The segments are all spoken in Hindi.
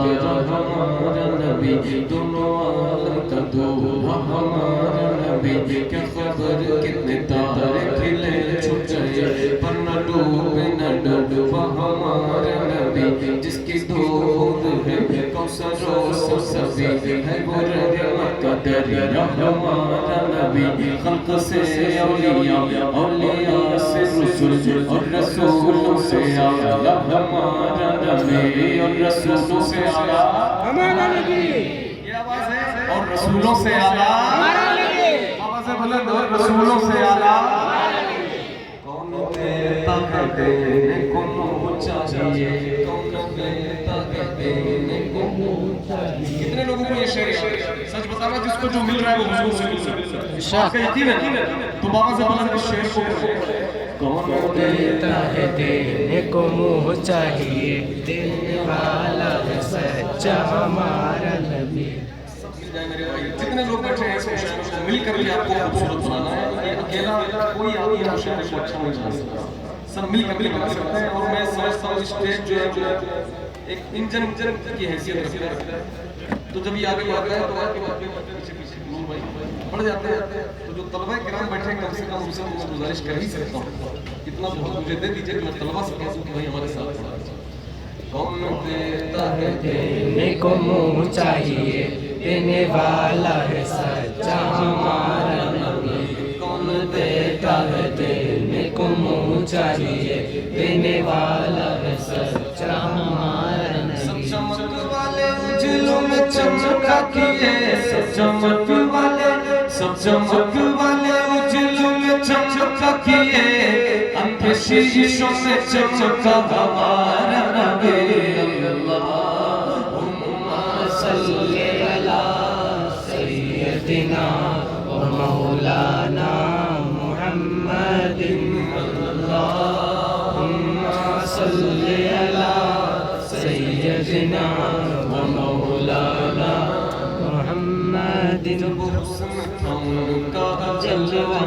प्यारा हमारा नबी, दोनों आलम का दूल्हा हमारा नबी। क्या खबर कितने तारे खिले छुप गए, पर न डूबे न डूबा हमारा नबी। जिसकी दौड़ है कौसरो सब्ज़ी, है वो रहमत का दरिया हमारा नबी। खल्क से औलिया, औलिया से रसूल, और रसूलों से आला हमारा नबी, और रसूलों से आला हमारा नबी। ये आवाज है, और रसूलों से आला हमारा नबी। आवाज है बुलंद, और रसूलों से आला हमारा नबी। कौन देता है देने को मुँह चाहिए, कौन देता है देने को मुँह चाहिए। कितने लोगों को ये शेर सच बताना, जिसको जो मिल रहा है वो हुजूर से मिल रहा है, आपका यकीन है? तो बाबा से बुलंद इस शेर को कौन देता है देने को मुँह चाहिए, देने वाला है सच्चा हमारा नबी। जितने लोग बैठे हैं मिलकर भी आपको खूबसूरत बनाना है। ये अकेला कोई आपके मुशायरे को अच्छा नहीं बना सकता, सब मिलकर भी बना सकते हैं। और मैं समझता हूँ स्टेज जो है एक इंजन की हैसियत रखता है। तो जब ये आगे बढ़ता है तो आगे पीछे पीछे बढ़ जाते हैं। तो जो तलबा किराम बैठे हैं, कम से कम उनसे मैं गुजारिश कर ही सकता हूँ, इतना बहुत मुझे दे दीजिए कि मैं तलबा से कहूँ कि भाई हमारे साथ पढ़ा। कौन देता है देने को मुँह चाहिए, देने वाला है सच्चा हमारा नबी। कौन देता है देने को मुँह चाहिए, देने वाला है सच्चा हमारा नबी। चमक वाले उजलों में चमका किए, सब चमक वाले, सब चमक वाले उजलों में चमका किए, अंधे शीशों में चमका हमारा नबी। अल्लाहुम्मा सल्ली अला सय्यदिना व मौलाना मुहम्मदिन। अल्लाहुम्मा सल्ली अला सय्यदिना व मौलाना मुहम्मदिन। उनका जलवा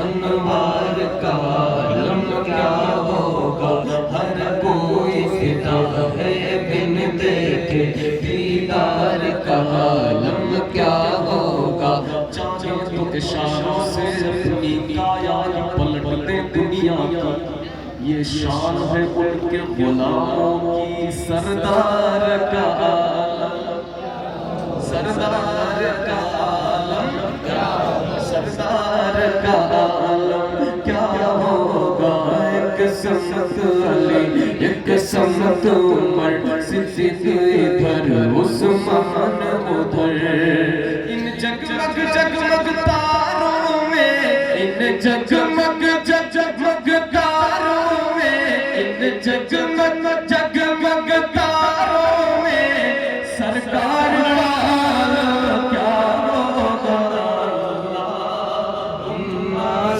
अनवार का आलम क्या होगा, हर कोई फिदा है बिन देखे दीदार का आलम क्या होगा। चाहे तो इशारों से अपनी काया पलटते दुनिया की, ये शान है उनके गुलामों की। सरदार का आलम, सरदार का आलम क्या, सरदार का आलम क्या होगा। एक समत अली, एक समत उमर, सिद्दीक इधर उस्मान उधर। इन जगमग जगमग तारों में, इन जगमग जगमग तारों में, इन जगमग जगमग तारों में सरकार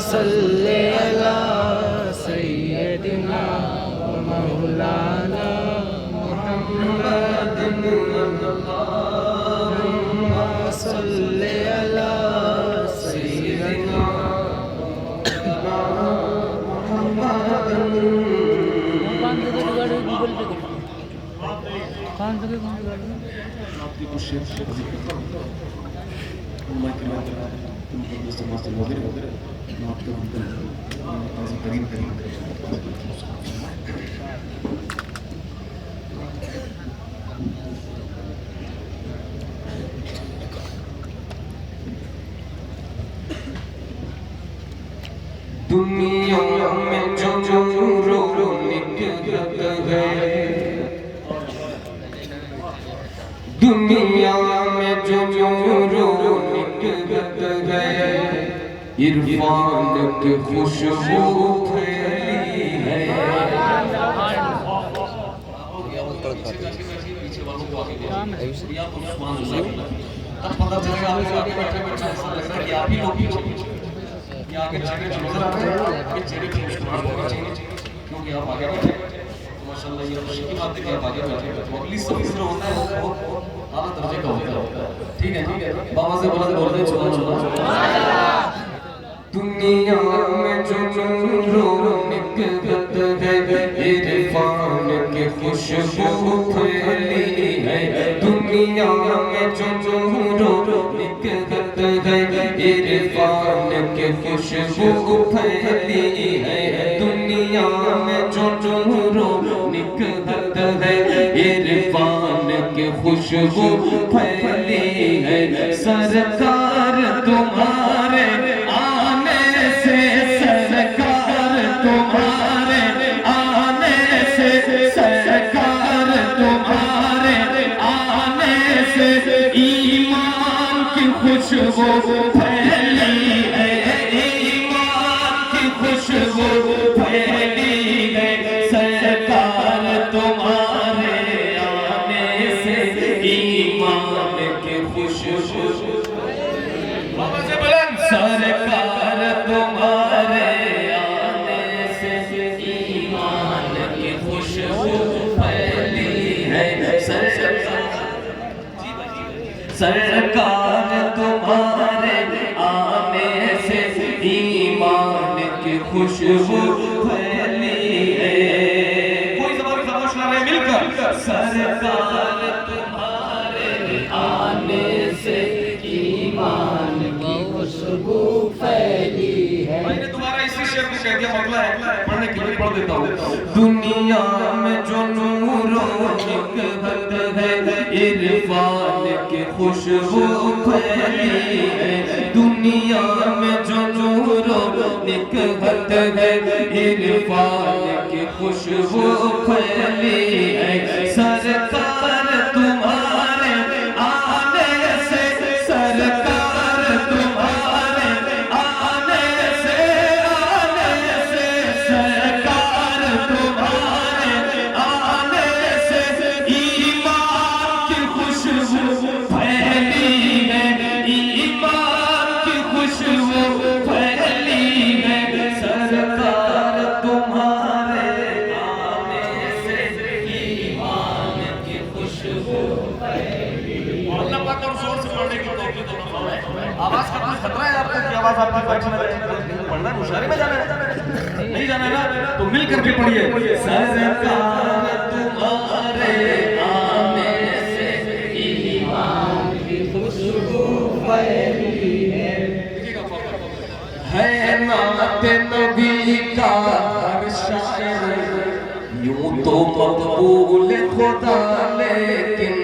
सल्ले अला सय्यदिना व मौलाना मुहम्मदिन। अल्लाहुम्मा सल्ले अला सय्यदिना दुनिया में जो रौनक है, दुनिया में जो रौनक है, इरफान की खुशबू फैली है। तब पता चलेगा आपको आगे बैठे बैठे ऐसा लगता है कि आप ही लोग ये आगे चेहरे नजर आते हैं, ये चेहरे की मुस्कुराहट होनी चाहिए, क्योंकि आप आगे बैठे माशाल्लाह। ये खुशी की बात है कि आप आगे बैठे, तो अगली सभी जो होता है वो बहुत आला दर्जे का होता है। ठीक है, बाबा से बोल दे सुभान अल्लाह। दुनिया में जो रौनक है, इरफान की खुशबू फैली दुनिया में जो नूरो निकलत है इरफान के खुशबू फैली है दुनिया में जो नूरो निकलत है इरफान के खुशबू फैली है सरकार तुम्हारे आने से सरकार तुम्हारे आने से सरकार तुम्हारे आने से ईमान की खुशबू फैली है ईमान की खुशबू फैली है सरकार तुम्हारे आने से ईमान की खुशबू सरकार तुम्हारे आने से ईमान की खुशबू फैली है सरकार तुम्हारे आने से ईमान की खुशबू फैली है कोई जबान खामोश ना रहे मिलकर सरकार तुम्हारे आने से ईमान की खुशबू फैली है मैंने तुम्हारा इसी शेर को कह दिया मगला है पढ़ने के लिए पढ़ देता हूँ दुनिया में जो नूरो निकलत है इरफान की खुशबू फैली है दुनिया में जो नूरो निकलत है इरफान की खुशबू फैली है सरकार तुम्हारे आने से सरकार तुम्हारे आने से सरकार तुम्हारे आने से ईमान की खुशबू फैली है ईमान की खुशबू फैली है सरकार तुम्हारे आने से ईमान की खुशबू फैली अल्लाह पाक और जोर से पढ़ने की तौफीक अता फरमाए आवाज का कोई खतरा है आपको कि आवाज आपकी बैठने पढ़ना है मुशारे में जाना है नहीं जाना है ना तो मिल करके पढ़िए सरकार तुम्हारे आने से ईमान की खुशबू फैली है नात नबी का हर शायर यूं तो मकबूल खुदा लेकिन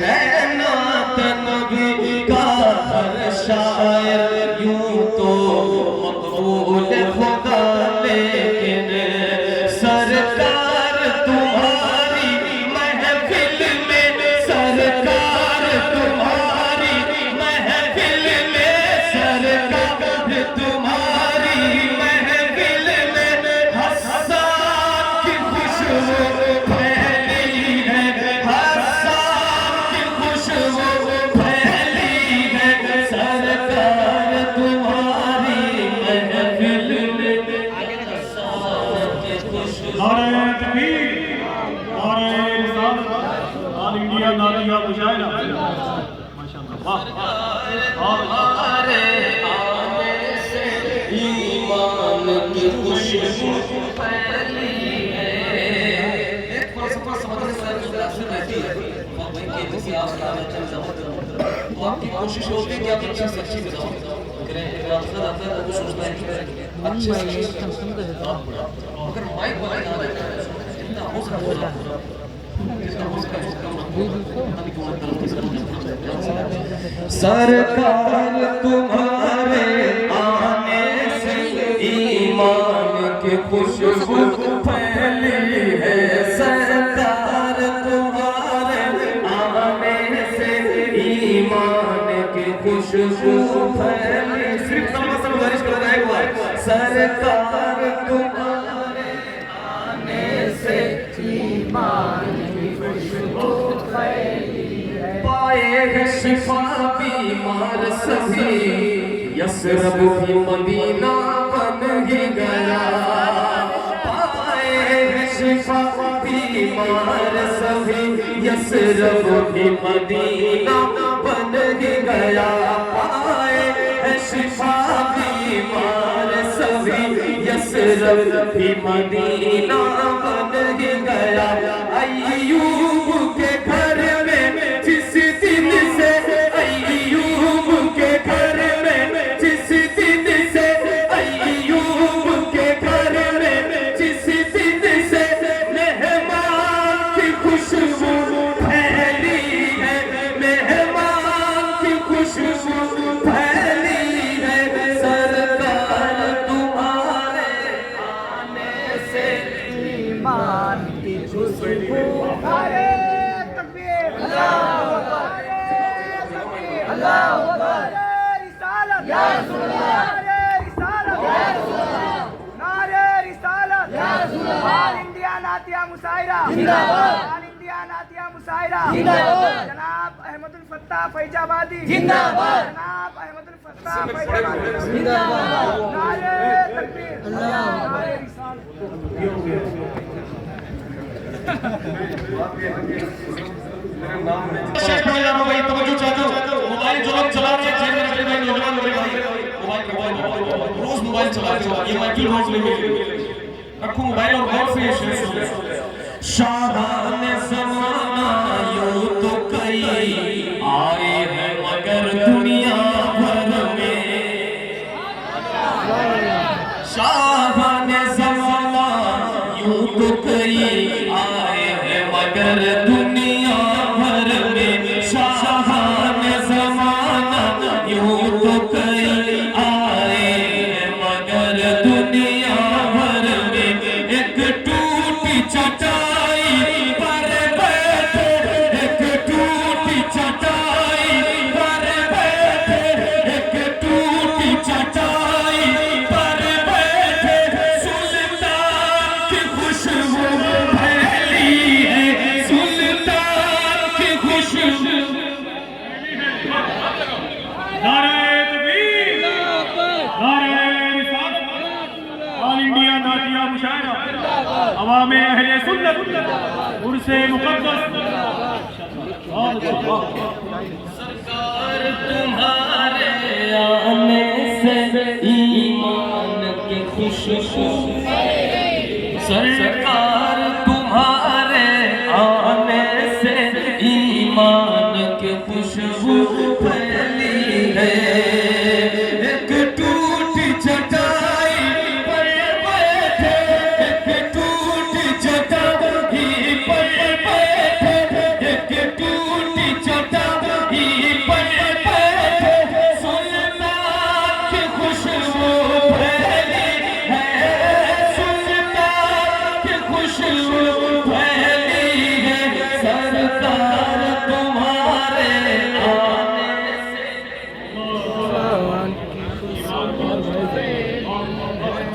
है नात नबी का हर शायर यूं तो मकबूल खुदा लेकिन सरकार तुम्हारी महफिल में सरकार तुम्हारी महफिल में सरकार तुम्हारी महफिल में हसन की खुशबू फैली है हसन की खुशबू फैली है सरकार तुम्हारी महफिल में हसन की खुशबू नारे तकबीर नारे रिसालत ऑल इंडिया नारिया मुजाहिदा माशाअल्लाह वाह हमारे आने से ईमान की खुशबू फैली है एक फलसफा समझने से रहती है और भाई के किसी आस्था में चल जाओ तो आपकी कोशिश होती है कि आप अच्छी से अच्छी बताओ करें एक रास्ता आता है तो सोचता है कि अच्छे से अगर माइक वाला ना रहता है इतना हो सकता है सरकार तुम्हारे आने से ईमान की खुशबू फैली है सरकार तुम्हारे आने से ईमान की खुशबू फैली सिर्फ नमाज से गुजारिश कर रहा है सरकार तुम्हारे आने से ईमान की खुशबू फैली है पाए है शिफा बीमार सभी यसरब भी मदीना बन ही गया पाए है शिफा बीमार सभी यसरब भी मदीना बन ही गया पाए है शिफा बीमार सभी यसरब भी मदीना बन ही गया अय्यूब के घर में मुशायरा जिंदाबाद। जनाब अहमदुल फत्ताह फैजाबादी जिंदाबाद। जनाब अहमदुल फत्ताह फैजाबादी जिंदाबाद। नारे तकबीर नारे रिसालत। भाई तवज्जो चाहता हूं, मोबाइल जो लोग चला रहे हैं जेब में रखे भाई, नौजवान मेरे भाई, मोबाइल रोज मोबाइल चलाते हो, ये महफिल रोज ले रखो मोबाइल और गौर से ये शेर सुनो। शाबाने ज़माना यूं तो कई आए हैं मगर दुनिया भर में, शाबाने ज़माना यूं तो कई आए हैं मगर दुनिया भर में, शाबाने ज़माना यूं तो कई आए हैं मगर दुनिया भर में, एक टूटी चटाई पर बैठे, एक टूटी चटाई पर बैठे, एक टूटी चटाई पर बैठे, सुल्तान की खुशबू फैली है, सुल्तान की खुशबू। नारे तकबीर, नारे रिसालत, ऑल इंडिया नातिया मुशायरा, अवामे अहले सुन्नत, उर्से मुक़द्दस। सरकार तुम्हारे आने से ईमान की खुशबू, सरकार तुम्हारे आने से ईमान की खुशबू फैली है, एक टूटी चटाई पर बैठे, एक टूटी चटाई पर बैठे, एक टूटी चटाई पर बैठे, सुल्तान की खुशबू फैली है, सुल्तान की खुशबू फैली है, सरकार तुम्हारे आने से।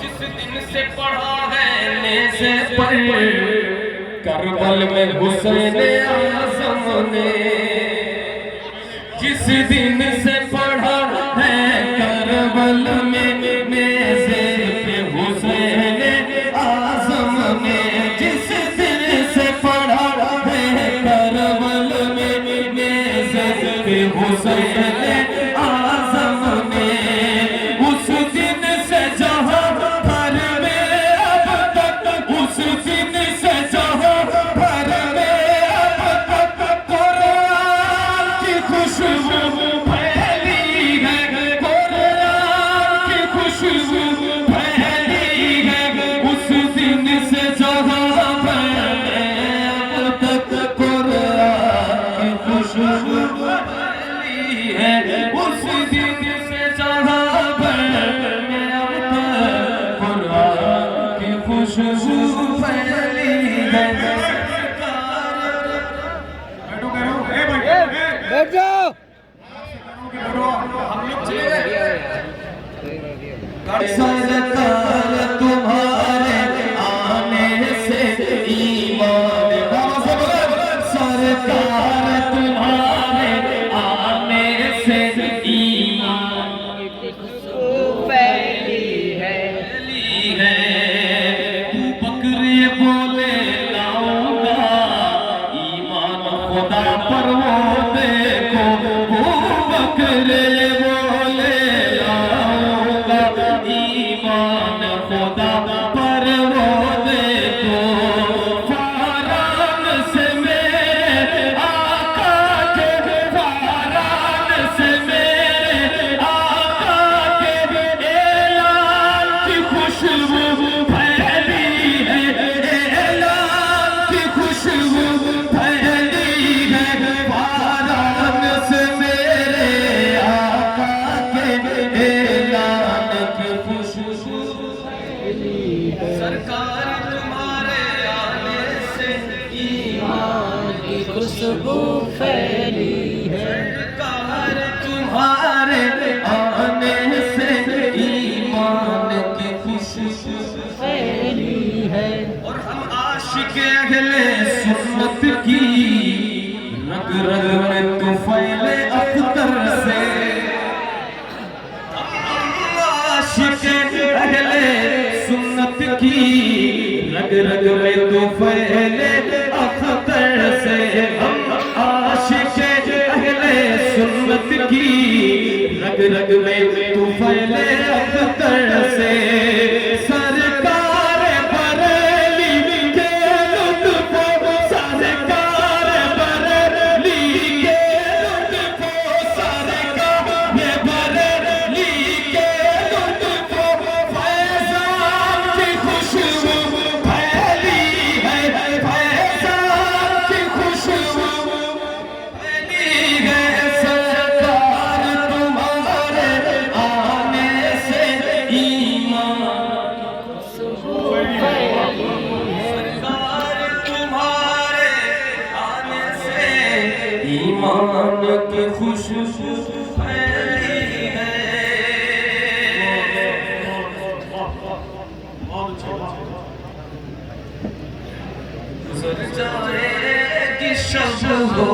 जिस दिन से पढ़ा है ने से पढ़ करबल में हुसैन आज़म ने, जिस दिन से पढ़ा है करबल में नेज़े पे हुसैन आज़म ने, जिस दिन से पढ़ा है करबल में नेज़े पे हुसैन आज़म ने, उस दिन से जहां भर में अब तक, उस दिन से जहां भर में अब तक कुरान की खुशबू फैली है, कुरान की खुशबू फैली है, उस दिन से जहां भर में अब तक कुरान की खुशबू फैली है, उस दिन से जहां भर में अब तक कुरान की खुशबू फैली है। बैठो बैठो, ए भाई, बैठ जाओ। सरकार तुम्हारे आने से ईमान, सरकार तुम्हारे आने से ईमान फैली है। तू बकरे बोले लाऊंगा ईमान खुदा पर, वो देखो वो बकरे बोले लाऊंगा ईमान खुदा पर, वो देखो फारान से मेरे आका के, फारान से मेरे आका के ऐलान की खुशबू फैली है, ऐलान की खुशबू फैली है, फारान से मेरे आका के ऐलान की खुशबू फैली है, सरकार तुम्हारे आने से ईमान की खुशबू फैली है, सरकार तुम्हारे आने से ईमान की खुशबू फैली है, और हम आशिक अहले सुन्नत की अख्तर से आशिक अहले सुन्नत की रग रग में तो फैले अख्तर से हम आशिक अहले सुन्नत की रग रग में तो फैले अख्तर से सरकार बरेली के लुत्फ सरकार बरेली के लुत्फ सरकार बरेली के लुत्फ फैज़ान की खुशबू फैली है फैज़ान की खुशबू फैली है सरकार तुम्हारे आने से ईमान सरकार तुम्हारे आने से ईमान की खुशबू फैली है गुज़र जाएगी शब हो